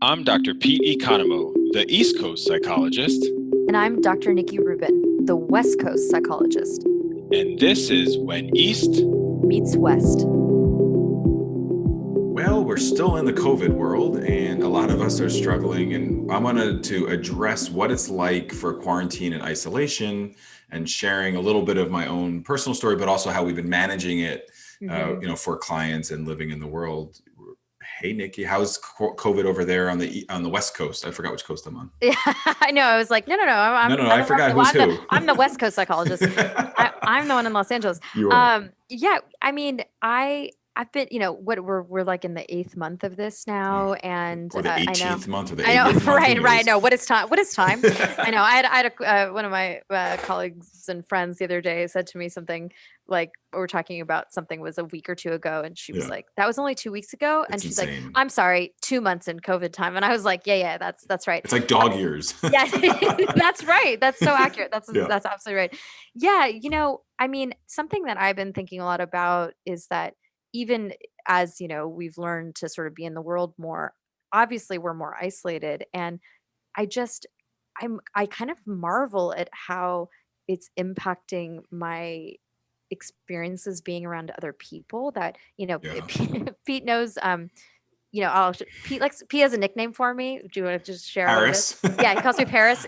I'm Dr. Pete Economo, the East Coast psychologist, And I'm Dr. Nikki Rubin, the West Coast psychologist. and this is When East Meets West. Well, we're still in the COVID world, and a lot of us are struggling. And I wanted to address what it's like for quarantine and isolation, and sharing a little bit of my own personal story, but also how we've been managing it, for clients and living in the world. Hey, Nikki, how's COVID over there on the West Coast? I forgot which coast I'm on. Yeah, I know. I was like, no. I forgot who's who. I'm the West Coast psychologist. I'm the one in Los Angeles. You are. Yeah. I mean, I've been, we're like in the 8th month of this now, and Or the I know. 18th month or the I know, 80th month. right. No, what is time? What is time? I know. I had one of my colleagues and friends the other day said to me something like, we were talking about something was a week or two ago, and she was like, "That was only 2 weeks ago," and It's she's insane. like, "I'm sorry, 2 months in COVID time," and I was like, "Yeah, that's right." It's like dog years. Yeah, that's right. That's so accurate. That's absolutely right. Yeah, I mean, something that I've been thinking a lot about is that even as, we've learned to sort of be in the world more, obviously we're more isolated. And I just, I kind of marvel at how it's impacting my experiences being around other people that, Yeah. Pete knows, Pete has a nickname for me. Do you want to just share what it is? Paris. Yeah, he calls me Paris,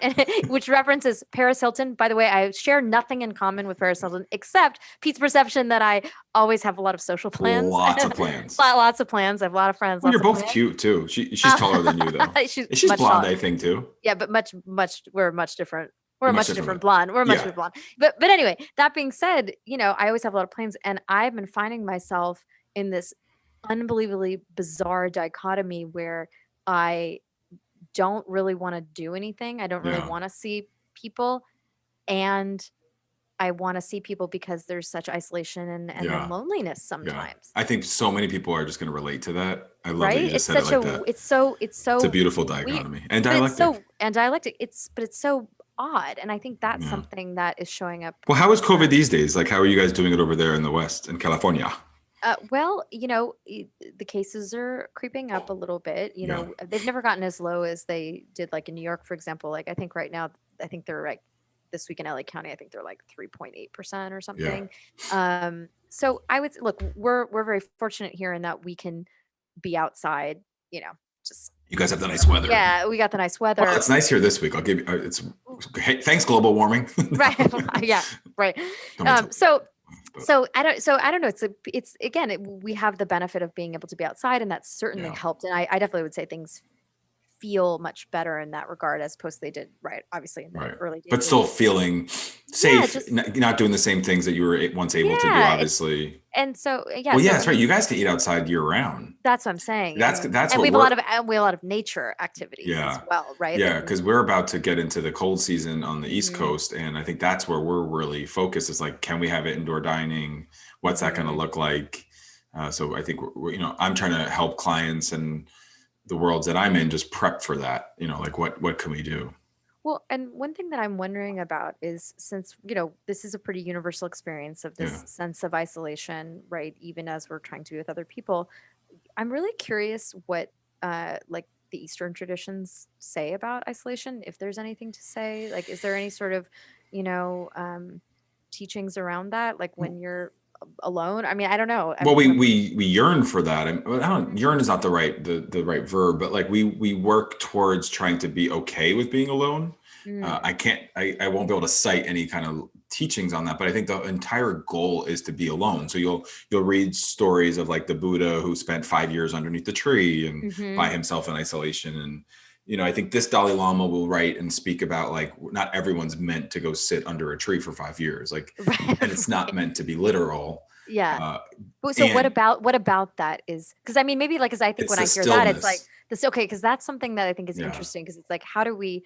which references Paris Hilton. By the way, I share nothing in common with Paris Hilton except Pete's perception that I always have a lot of social plans. Lots of plans. Lots of plans. I have a lot of friends. Well, Lots you're of both plans. cute too. She's taller than you though. She's much blonde, taller. I think too. Yeah, but we're much different. We're a Much much different. different blonde. We're a much Yeah. different blonde. But anyway, that being said, I always have a lot of plans, and I've been finding myself in this unbelievably bizarre dichotomy where I don't really want to do anything. I don't really Yeah. want to see people, and I want to see people because there's such isolation and then Yeah. loneliness Yeah. sometimes. I think so many people are just going to relate to that. I love that Right? you It's just said it such like that. it's so It's a beautiful weird, dichotomy and but it's dialectic. dialectic. It's so odd, and I think that's Yeah. something that is showing up. Well, how is COVID these days? Like, how are you guys doing it over there in the West, in California? Well, the cases are creeping up a little bit. Yeah. They've never gotten as low as they did, like in New York, for example. Like I think right now, I think they're like this week in LA County, I think they're like 3.8% or something. So I would look, we're very fortunate here in that we can be outside. Just You guys have the nice weather. yeah, we got the nice weather. Well, it's nice here this week. I'll give you. Hey, thanks, global warming. Right. Yeah. Right. Don't mention it. So I don't know. It's again, we have the benefit of being able to be outside, and that's certainly Yeah. helped. And I definitely would say things feel much better in that regard as opposed to they did, right? Obviously in the Right. early days. But still feeling safe, just- not doing the same things that you were once able to do, Yeah, obviously. And so yeah. Well, yeah, so that's right. You guys can eat outside year round. That's what I'm saying. That's and what we have a lot of nature activities Yeah. as well, right? Yeah, Like, because we're about to get into the cold season on the East Mhm. Coast, and I think that's where we're really focused. Is like, can we have indoor dining? What's that going to Mhm. look like? So I think I'm trying to help clients and the worlds that I'm in just prep for that. Like what can we do? Well, and one thing that I'm wondering about is since, this is a pretty universal experience of this Yeah. sense of isolation, right? Even as we're trying to be with other people, I'm really curious what like the Eastern traditions say about isolation, if there's anything to say. Like, is there any sort of, teachings around that? Like when you're alone? I mean, I don't know. Well, we yearn for that. I don't, yearn is not the right verb, but like we work towards trying to be okay with being alone. Mm, I won't be able to cite any kind of teachings on that, but I think the entire goal is to be alone. So you'll read stories of like the Buddha who spent 5 years underneath the tree and mhm. by himself in isolation. And I think this Dalai Lama will write and speak about like not everyone's meant to go sit under a tree for 5 years, like, Right. and it's not meant to be literal. Yeah. So what about that is, because I mean, maybe like, because I think It's when I the hear that, it's like stillness. this, okay, because that's something that I think is Yeah. interesting, because it's like, how do we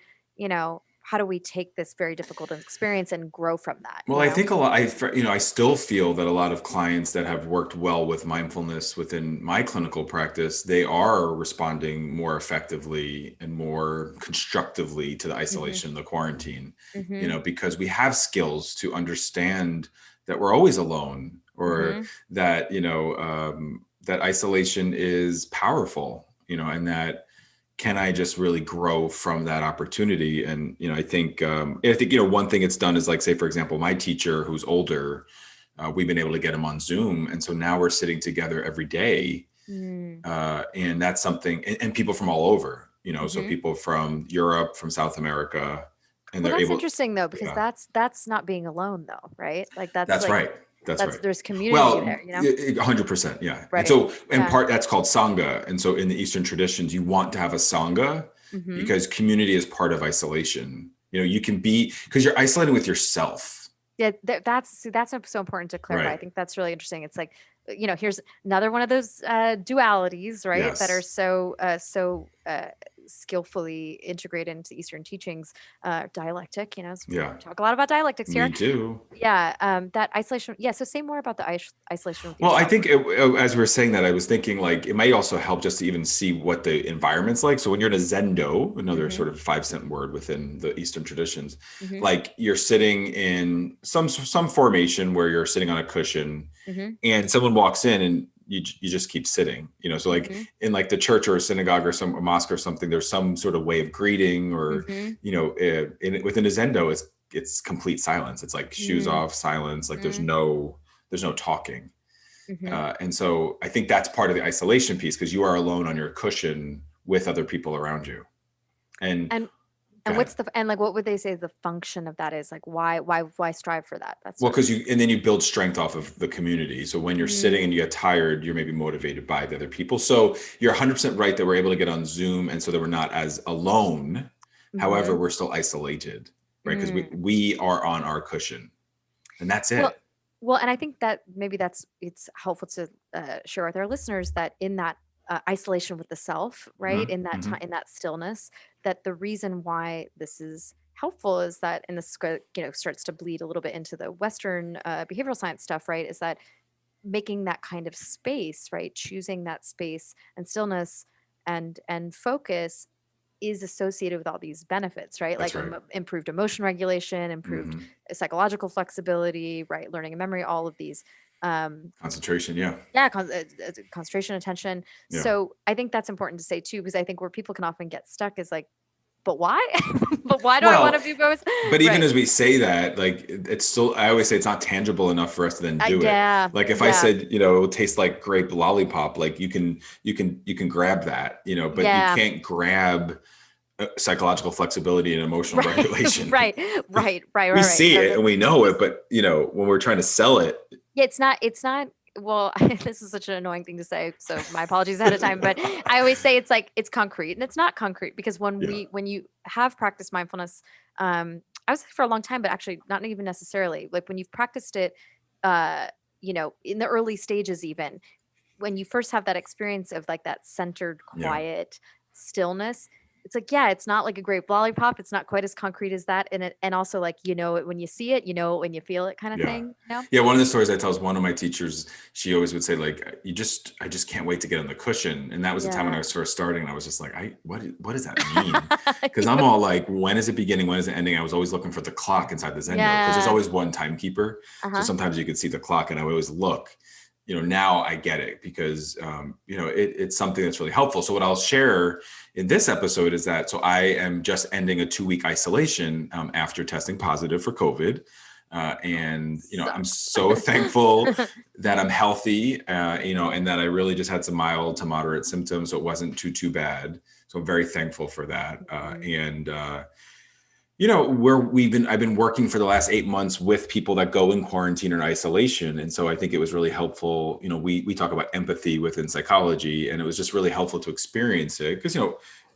take this very difficult experience and grow from that? Well, I think a lot, I still feel that a lot of clients that have worked well with mindfulness within my clinical practice, they are responding more effectively and more constructively to the isolation, the quarantine, Mhm. because we have skills to understand that we're always alone, or Mhm. that, that isolation is powerful, and that can I just really grow from that opportunity? And, I think, one thing it's done is like, say, for example, my teacher who's older, we've been able to get him on Zoom. And so now we're sitting together every day. And that's something, and people from all over, so people from Europe, from South America, and Well, they're that's able. interesting though, because Yeah. that's not being alone though, right? Like That's like, right. That's right. there's community Well, there, 100%. Yeah. And Right. so in Yeah. part, that's called Sangha. And so in the Eastern traditions, you want to have a Sangha because community is part of isolation. You can be, because you're isolating with yourself. Yeah, that's so important to clarify. Right. I think that's really interesting. It's like, here's another one of those dualities, right? That are Yes. so skillfully integrated into Eastern teachings. Dialectic, we Yeah. talk a lot about dialectics here. Me too. Yeah, that isolation. Yeah, so say more about the isolation with Well, yourself. I think as we were saying that, I was thinking like it might also help just to even see what the environment's like. So when you're in a zendo, another sort of 5 cent word within the Eastern traditions, like you're sitting in some formation where you're sitting on a cushion, and someone walks in and you just keep sitting. So like in like the church or a synagogue or a mosque or something, there's some sort of way of greeting or within a zendo, it's complete silence. It's like shoes off, silence. Like there's no talking. And so I think that's part of the isolation piece because you are alone on your cushion with other people around you. And what's what would they say the function of that is? Like why strive for that? That's because then you build strength off of the community. So when you're sitting and you get tired, you're maybe motivated by the other people. So you're 100% right that we're able to get on Zoom, and so that we're not as alone. However, we're still isolated, right? Because we are on our cushion, and that's it. Well, and I think that maybe it's helpful to share with our listeners that in that isolation with the self, right, in that time, in that stillness, that the reason why this is helpful is that, and this starts to bleed a little bit into the Western behavioral science stuff, right, is that making that kind of space, right, choosing that space and stillness and focus is associated with all these benefits, right? That's Like right. improved emotion regulation, improved psychological flexibility, right? Learning and memory, all of these. Concentration, yeah. Yeah, concentration, attention. Yeah. So I think that's important to say too, because I think where people can often get stuck is like, but why? But why do I want to be both? But even as we say that, like it's still, I always say it's not tangible enough for us to then do it. Like if I said, it will taste like grape lollipop, like you can grab that, but you can't grab psychological flexibility and emotional regulation. Right. We see it and we know it, but when we're trying to sell it. Yeah, it's not. Well, this is such an annoying thing to say, so my apologies ahead of time. But I always say it's like it's concrete, and it's not concrete because when you have practiced mindfulness, I was for a long time, but actually not even necessarily. Like when you've practiced it, in the early stages, even when you first have that experience of like that centered, quiet stillness. It's like, it's not like a grape lollipop. It's not quite as concrete as that. And also like, it when you see it, it when you feel it kind of thing. Yeah. One of the stories I tell is one of my teachers, she always would say like, I just can't wait to get on the cushion. And that was the time when I was first starting. And I was just like, what does that mean? Because I'm all like, when is it beginning? When is it ending? I was always looking for the clock inside the Zendo because there's always one timekeeper. So sometimes you could see the clock and I would always look. Now I get it because, it's something that's really helpful. So what I'll share in this episode is that, so I am just ending a 2-week isolation after testing positive for COVID. And, I'm so thankful that I'm healthy, and that I really just had some mild to moderate symptoms. So it wasn't too bad. So I'm very thankful for that. I've been working for the last 8 months with people that go in quarantine or isolation. And so I think it was really helpful. We talk about empathy within psychology, and it was just really helpful to experience it. Because,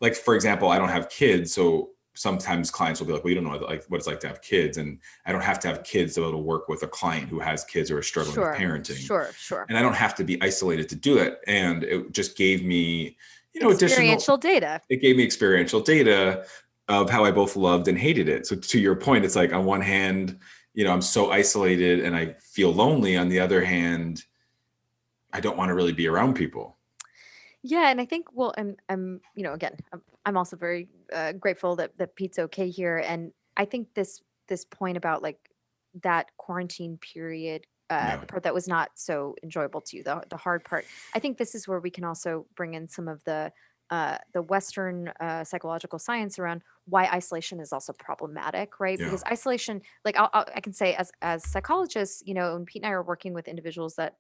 like, for example, I don't have kids. So sometimes clients will be like, well, you don't know like what it's like to have kids. And I don't have to have kids to be able to work with a client who has kids or is struggling with parenting. Sure. And I don't have to be isolated to do it. And it just gave me, experiential data. It gave me experiential data of how I both loved and hated it. So to your point, it's like on one hand, I'm so isolated and I feel lonely. On the other hand, I don't want to really be around people. Yeah. And I think, well, I'm again, I'm also very grateful that Pete's okay here. And I think this point about like that quarantine period, the part that was not so enjoyable to you, the hard part, I think this is where we can also bring in some of the the Western psychological science around why isolation is also problematic, right? Yeah. Because isolation, like I can say as psychologists, when Pete and I are working with individuals that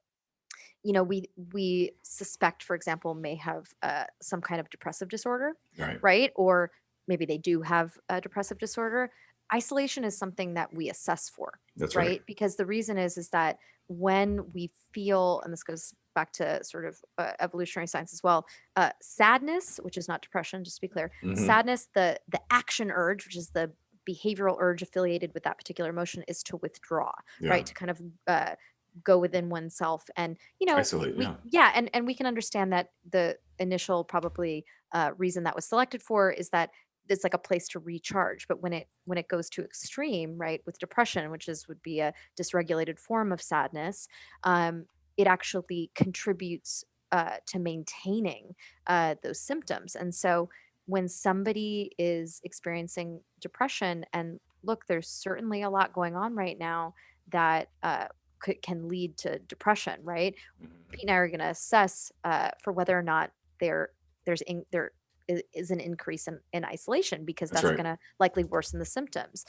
we suspect, for example, may have some kind of depressive disorder, Right. right? Or maybe they do have a depressive disorder. Isolation is something that we assess for, That's right? right. Because the reason is that when we feel, and this goes back to sort of evolutionary science as well, sadness, which is not depression, just to be clear, Mm-hmm. sadness, the action urge, which is the behavioral urge affiliated with that particular emotion, is to withdraw, Yeah. right? To kind of go within oneself, and Isolate. we Yeah. yeah, and we can understand that the initial probably reason that was selected for is that it's like a place to recharge. But when it goes to extreme, right, with depression, which would be a dysregulated form of sadness, it actually contributes to maintaining those symptoms. And so when somebody is experiencing depression, and look, there's certainly a lot going on right now that can lead to depression, right? Mhm. Pete and I are going to assess for whether or not there is an increase in isolation, because That's that's right. going to likely worsen the symptoms.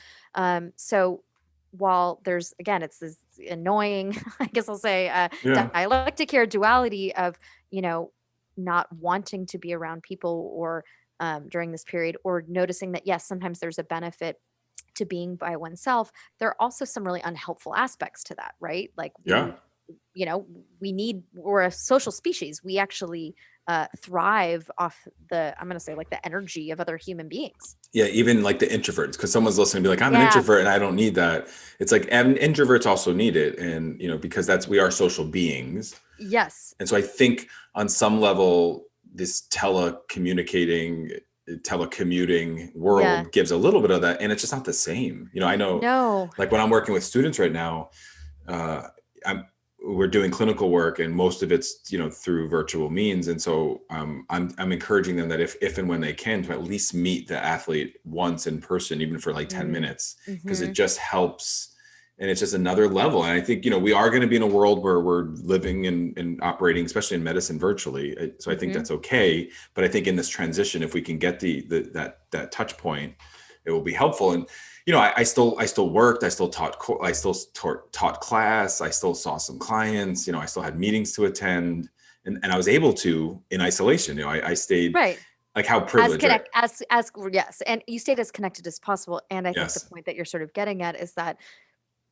So while there's, again, it's this annoying, I guess I'll say, Yeah. dialectic here, duality of not wanting to be around people or during this period, or noticing that yes, sometimes there's a benefit to being by oneself. There are also some really unhelpful aspects to that, right? Like Yeah. you know we're a social species. We actually thrive off I'm going to say, like, the energy of other human beings. Yeah, even like the introverts, because someone's listening and be like, I'm an Yeah. introvert and I don't need that. It's like, and introverts also need it. And, because we are social beings. Yes. And so I think on some level, this telecommuting world gives a little bit of that. And it's just not the same. I know, No. like when I'm working with students right now, we're doing clinical work, and most of it's through virtual means, and so I'm encouraging them that if and when they can, to at least meet the athlete once in person, even for like 10 minutes, because it just helps, and it's just another level. And I think we are going to be in a world where we're living and operating, especially in medicine, virtually. So I think that's okay, but I think in this transition, if we can get that touch point, it will be helpful. And I still worked. I still taught class. I still saw some clients. I still had meetings to attend, and I was able to in isolation. I stayed right. Like how privileged. As yes, and you stayed as connected as possible. And I think the point that you're sort of getting at is that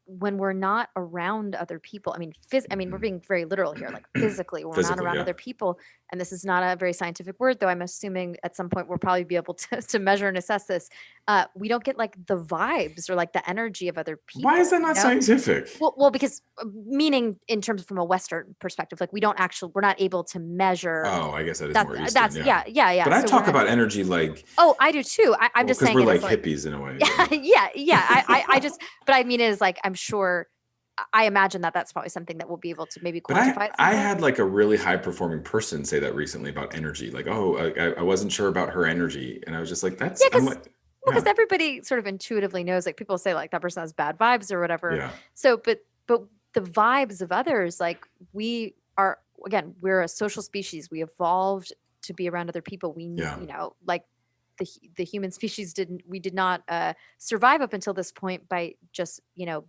when we're not around other people, I mean, we're being very literal here, like physically, when we're not around other people. And this is not a very scientific word, though I'm assuming at some point we'll probably be able to measure and assess this. We don't get like the vibes or like the energy of other people. Why is that not scientific? Well, because meaning in terms from a Western perspective, like we're not able to measure. Oh, I guess that is more Eastern. Yeah. But I talk about energy like. Oh, I do too. I'm just saying because we're like hippies in a way. Yeah. But I mean, it is like, I'm sure, I imagine that's probably something that we'll be able to maybe quantify. But I had like a really high performing person say that recently about energy. Like, I wasn't sure about her energy, and I was just like, that's because everybody sort of intuitively knows, like people say like that person has bad vibes or whatever. Yeah. So, but the vibes of others, like we're a social species. We evolved to be around other people. Like the human species did not survive up until this point by just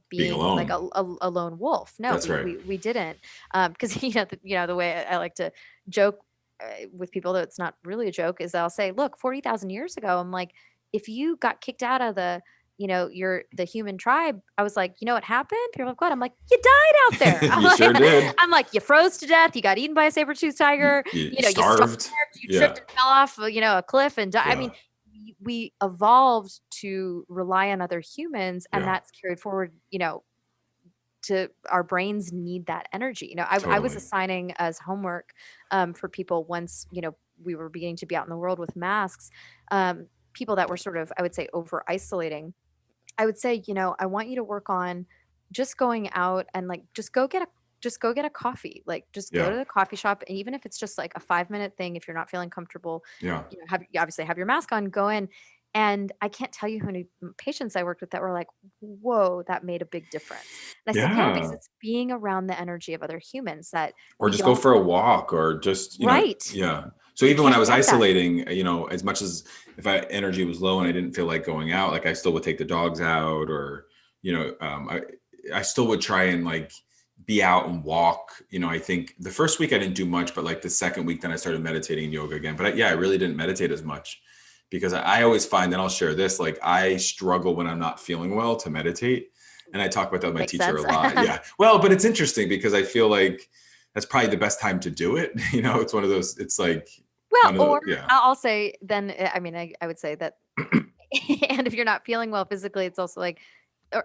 being alone. like a lone wolf. No, that's right. we didn't, because the way I like to joke with people, though it's not really a joke, is I'll say, look, 40,000 years ago, I'm like, if you got kicked out of the the human tribe, I was like, what happened? People are like, what? I'm like, you died out there. You sure did. I'm like, you froze to death. You got eaten by a saber-toothed tiger. You starved. You tripped and fell off, a cliff and died. Yeah. I mean, we evolved to rely on other humans, and that's carried forward, to our brains need that energy. I was assigning as homework for people once, we were beginning to be out in the world with masks, people that were sort of, I would say, over isolating. I would say, I want you to work on just going out and like, just go get a coffee, like just go to the coffee shop. And even if it's just like a 5-minute thing, if you're not feeling comfortable, you obviously have your mask on, go in. And I can't tell you how many patients I worked with that were like, whoa, that made a big difference. And I said, because it's being around the energy of other humans that. Or just go for a walk, or just, right. Yeah. So even when I was Can't get that. isolating, as much as if energy was low and I didn't feel like going out, like I still would take the dogs out, or, I still would try and like be out and walk. I think the first week I didn't do much, but like the second week, then I started meditating and yoga again. But I really didn't meditate as much, because I always find, and I'll share this, like I struggle when I'm not feeling well to meditate. And I talk about that with my Makes teacher sense. a lot. Yeah. Well, but it's interesting because I feel like that's probably the best time to do it. It's one of those, it's like, Well, or yeah. I'll say then, I mean, I would say that, and if you're not feeling well physically, it's also like,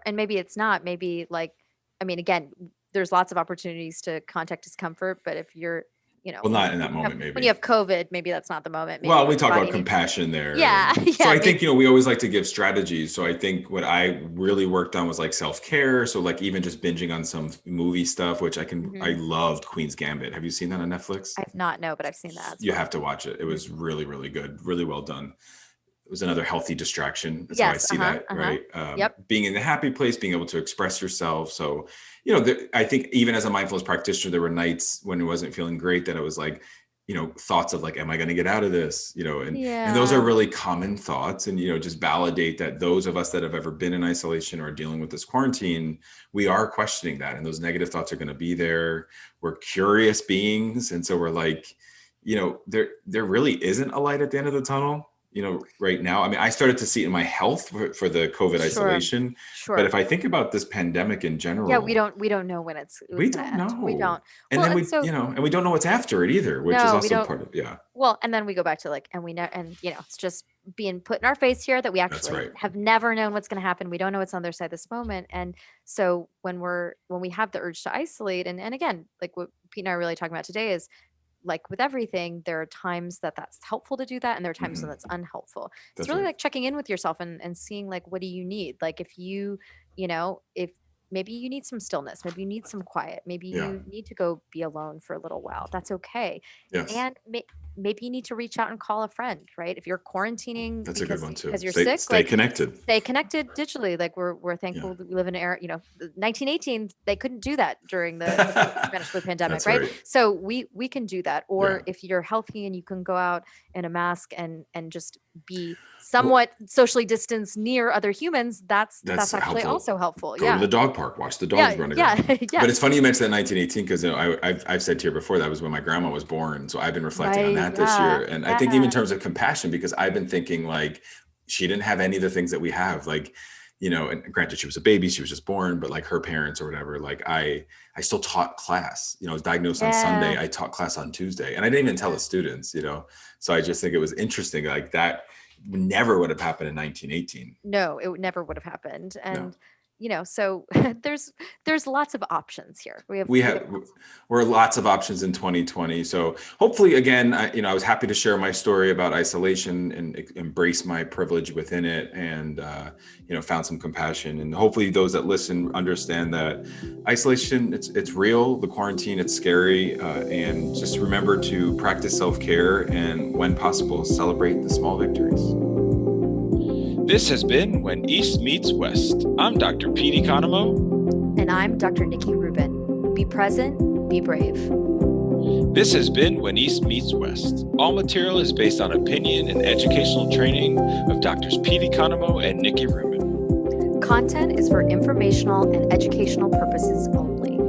and maybe it's not, maybe like, I mean, again, there's lots of opportunities to contact discomfort, but if you're, Well, not in that moment, maybe. When you have COVID, maybe that's not the moment. Maybe Well, we talk about compassion there. Yeah. So I think, we always like to give strategies. So I think what I really worked on was like self-care. So like even just binging on some movie stuff, which I loved Queen's Gambit. Have you seen that on Netflix? I've not, no, but I've seen that. You have to watch it. It was really, really good. Really well done. It was another healthy distraction. That's how I see that, right? Being in the happy place, being able to express yourself. So, I think even as a mindfulness practitioner, there were nights when it wasn't feeling great that I was like, thoughts of like, am I going to get out of this? And those are really common thoughts. And, just validate that those of us that have ever been in isolation or dealing with this quarantine, we are questioning that. And those negative thoughts are going to be there. We're curious beings. And so we're like, there really isn't a light at the end of the tunnel. Right now, I mean, I started to see it in my health for the COVID isolation. Sure. But if I think about this pandemic in general, we don't know when we don't know. We don't. And then and we don't know what's after it either, which is also part of Well, and then we go back to like, and we know, and it's just being put in our face here that we actually have never known what's going to happen. We don't know what's on the other side of this moment. And so when we have the urge to isolate, and again, like what Pete and I are really talking about today is, like with everything, there are times that's helpful to do that, and there are times when that's unhelpful. It's really like checking in with yourself and seeing like, what do you need? Like if if maybe you need some stillness, maybe you need some quiet, maybe you need to go be alone for a little while. That's okay. Yes. And maybe you need to reach out and call a friend, right? If you're quarantining, that's a good one too. Because you're sick, stay connected. Stay connected digitally. Like we're thankful that we live in an era. 1918, they couldn't do that during the Spanish flu pandemic, right? So we can do that. Or if you're healthy and you can go out in a mask and just be somewhat socially distanced near other humans, that's actually helpful. Also helpful. Go to the dog park, watch the dogs run around. But it's funny you mentioned that 1918 because I've said here before that was when my grandma was born. So I've been reflecting on that this year. And I think even in terms of compassion, because I've been thinking like she didn't have any of the things that we have, like, and granted she was a baby, she was just born, but like her parents or whatever, like I still taught class, I was diagnosed on Sunday. I taught class on Tuesday and I didn't even tell the students, so I just think it was interesting. Like that never would have happened in 1918. No, it never would have happened. And so there's lots of options here. We're lots of options in 2020. So hopefully, again, I was happy to share my story about isolation and embrace my privilege within it, and found some compassion. And hopefully, those that listen understand that isolation, it's real. The quarantine, it's scary, and just remember to practice self-care and, when possible, celebrate the small victories. This has been When East Meets West. I'm Dr. Pete Economo. And I'm Dr. Nikki Rubin. Be present, be brave. This has been When East Meets West. All material is based on opinion and educational training of Drs. Pete Economo and Nikki Rubin. Content is for informational and educational purposes only.